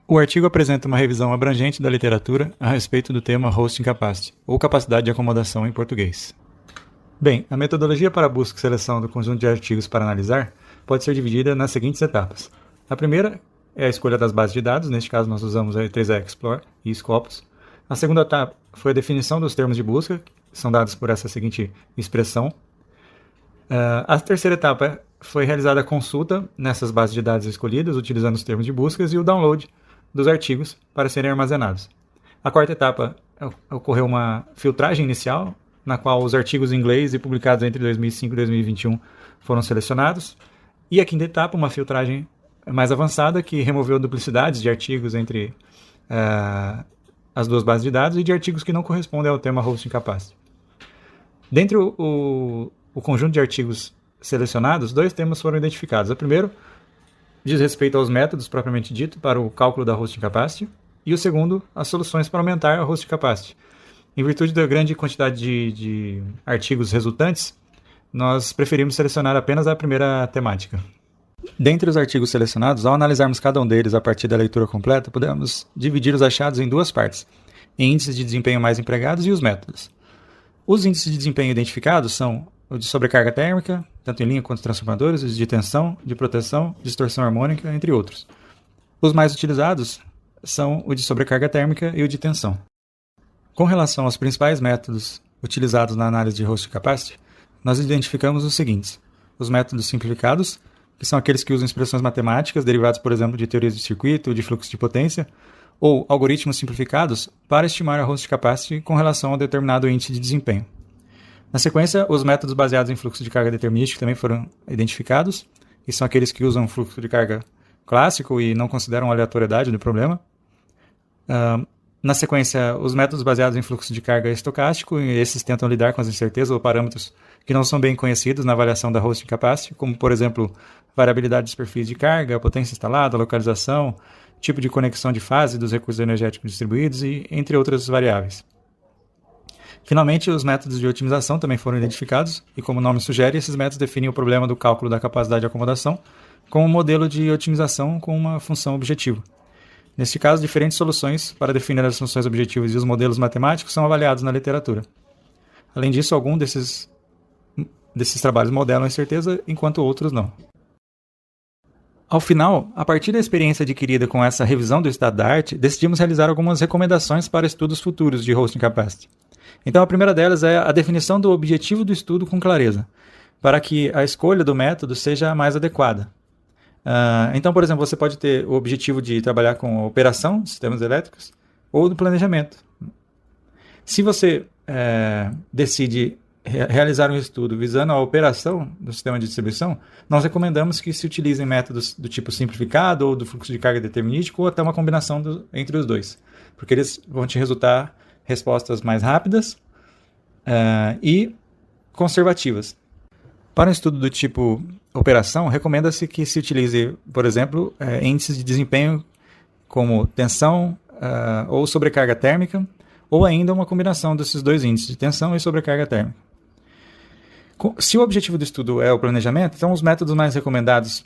O artigo apresenta uma revisão abrangente da literatura a respeito do tema Hosting Capacity, ou capacidade de acomodação em português. Bem, a metodologia para a busca e seleção do conjunto de artigos para analisar pode ser dividida nas seguintes etapas. A primeira é a escolha das bases de dados, neste caso nós usamos a E3 Explorer e Scopus. A segunda etapa foi a definição dos termos de busca, que são dados por essa seguinte expressão. A terceira etapa foi realizada a consulta nessas bases de dados escolhidas, utilizando os termos de busca, e o download dos artigos para serem armazenados. A quarta etapa ocorreu uma filtragem inicial, na qual os artigos em inglês e publicados entre 2005 e 2021 foram selecionados. E a quinta etapa, uma filtragem mais avançada, que removeu duplicidades de artigos entre as duas bases de dados e de artigos que não correspondem ao tema Hosting Capacity. Dentre o conjunto de artigos selecionados, dois temas foram identificados. O primeiro diz respeito aos métodos propriamente dito para o cálculo da Hosting Capacity, e o segundo, as soluções para aumentar a Hosting Capacity. Em virtude da grande quantidade de artigos resultantes, nós preferimos selecionar apenas a primeira temática. Dentre os artigos selecionados, ao analisarmos cada um deles a partir da leitura completa, podemos dividir os achados em duas partes, em índices de desempenho mais empregados e os métodos. Os índices de desempenho identificados são o de sobrecarga térmica, tanto em linha quanto transformadores, os de tensão, de proteção, distorção harmônica, entre outros. Os mais utilizados são o de sobrecarga térmica e o de tensão. Com relação aos principais métodos utilizados na análise de Hosting Capacity, nós identificamos os seguintes: os métodos simplificados, que são aqueles que usam expressões matemáticas derivadas, por exemplo, de teorias de circuito, de fluxo de potência, ou algoritmos simplificados para estimar a Hosting Capacity com relação a determinado índice de desempenho. Na sequência, os métodos baseados em fluxo de carga determinístico também foram identificados, e são aqueles que usam fluxo de carga clássico e não consideram a aleatoriedade do problema. Na sequência, os métodos baseados em fluxo de carga estocástico, e esses tentam lidar com as incertezas ou parâmetros que não são bem conhecidos na avaliação da Hosting Capacity, como, por exemplo, variabilidade dos perfis de carga, potência instalada, localização, tipo de conexão de fase dos recursos energéticos distribuídos, e entre outras variáveis. Finalmente, os métodos de otimização também foram identificados, e como o nome sugere, esses métodos definem o problema do cálculo da capacidade de acomodação com um modelo de otimização com uma função objetivo. Neste caso, diferentes soluções para definir as funções objetivas e os modelos matemáticos são avaliados na literatura. Além disso, alguns desses trabalhos modelam a incerteza, enquanto outros não. Ao final, a partir da experiência adquirida com essa revisão do estado da arte, decidimos realizar algumas recomendações para estudos futuros de Hosting Capacity. Então, a primeira delas é a definição do objetivo do estudo com clareza, para que a escolha do método seja mais adequada. Então, por exemplo, você pode ter o objetivo de trabalhar com a operação de sistemas elétricos ou do planejamento. Se você decide realizar um estudo visando a operação do sistema de distribuição, nós recomendamos que se utilizem métodos do tipo simplificado ou do fluxo de carga determinístico ou até uma combinação entre os dois, porque eles vão te resultar respostas mais rápidas e conservativas. Para um estudo do tipo operação, recomenda-se que se utilize, por exemplo, índices de desempenho como tensão ou sobrecarga térmica, ou ainda uma combinação desses dois índices, de tensão e sobrecarga térmica. Se o objetivo do estudo é o planejamento, então os métodos mais recomendados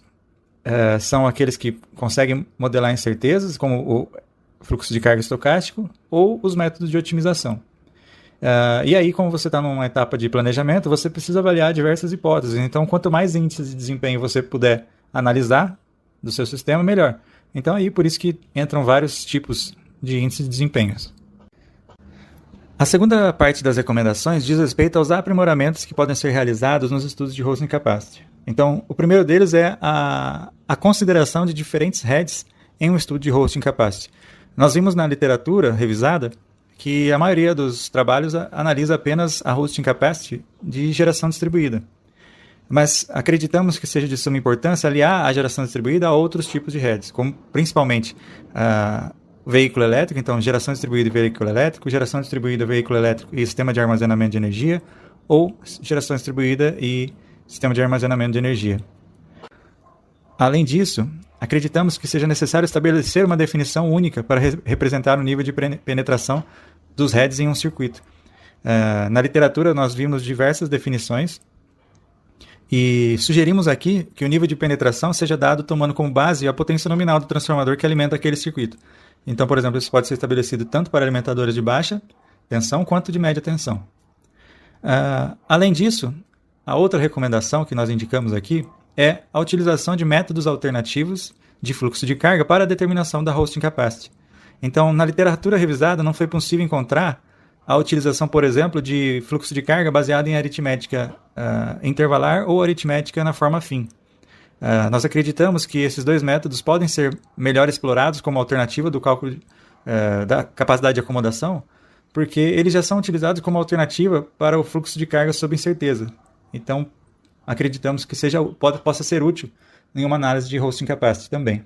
são aqueles que conseguem modelar incertezas, como o fluxo de carga estocástico, ou os métodos de otimização. E aí, como você está numa etapa de planejamento, você precisa avaliar diversas hipóteses. Então, quanto mais índices de desempenho você puder analisar do seu sistema, melhor. Então, aí, por isso que entram vários tipos de índices de desempenhos. A segunda parte das recomendações diz respeito aos aprimoramentos que podem ser realizados nos estudos de Hosting Capacity. Então, o primeiro deles é a consideração de diferentes heads em um estudo de Hosting Capacity. Nós vimos na literatura revisada que a maioria dos trabalhos analisa apenas a Hosting Capacity de geração distribuída. Mas acreditamos que seja de suma importância aliar a geração distribuída a outros tipos de heads, como principalmente veículo elétrico, então geração distribuída e veículo elétrico, geração distribuída, veículo elétrico e sistema de armazenamento de energia, ou geração distribuída e sistema de armazenamento de energia. Além disso, acreditamos que seja necessário estabelecer uma definição única para representar o nível de penetração dos heads em um circuito. Na literatura, nós vimos diversas definições E sugerimos aqui que o nível de penetração seja dado tomando como base a potência nominal do transformador que alimenta aquele circuito. Então, por exemplo, isso pode ser estabelecido tanto para alimentadores de baixa tensão quanto de média tensão. Além disso, a outra recomendação que nós indicamos aqui é a utilização de métodos alternativos de fluxo de carga para a determinação da hosting capacity. Então, na literatura revisada, não foi possível encontrar a utilização, por exemplo, de fluxo de carga baseado em aritmética intervalar ou aritmética na forma fim. Nós acreditamos que esses dois métodos podem ser melhor explorados como alternativa do cálculo da capacidade de acomodação, porque eles já são utilizados como alternativa para o fluxo de carga sob incerteza. Então, acreditamos que possa ser útil em uma análise de hosting capacity também.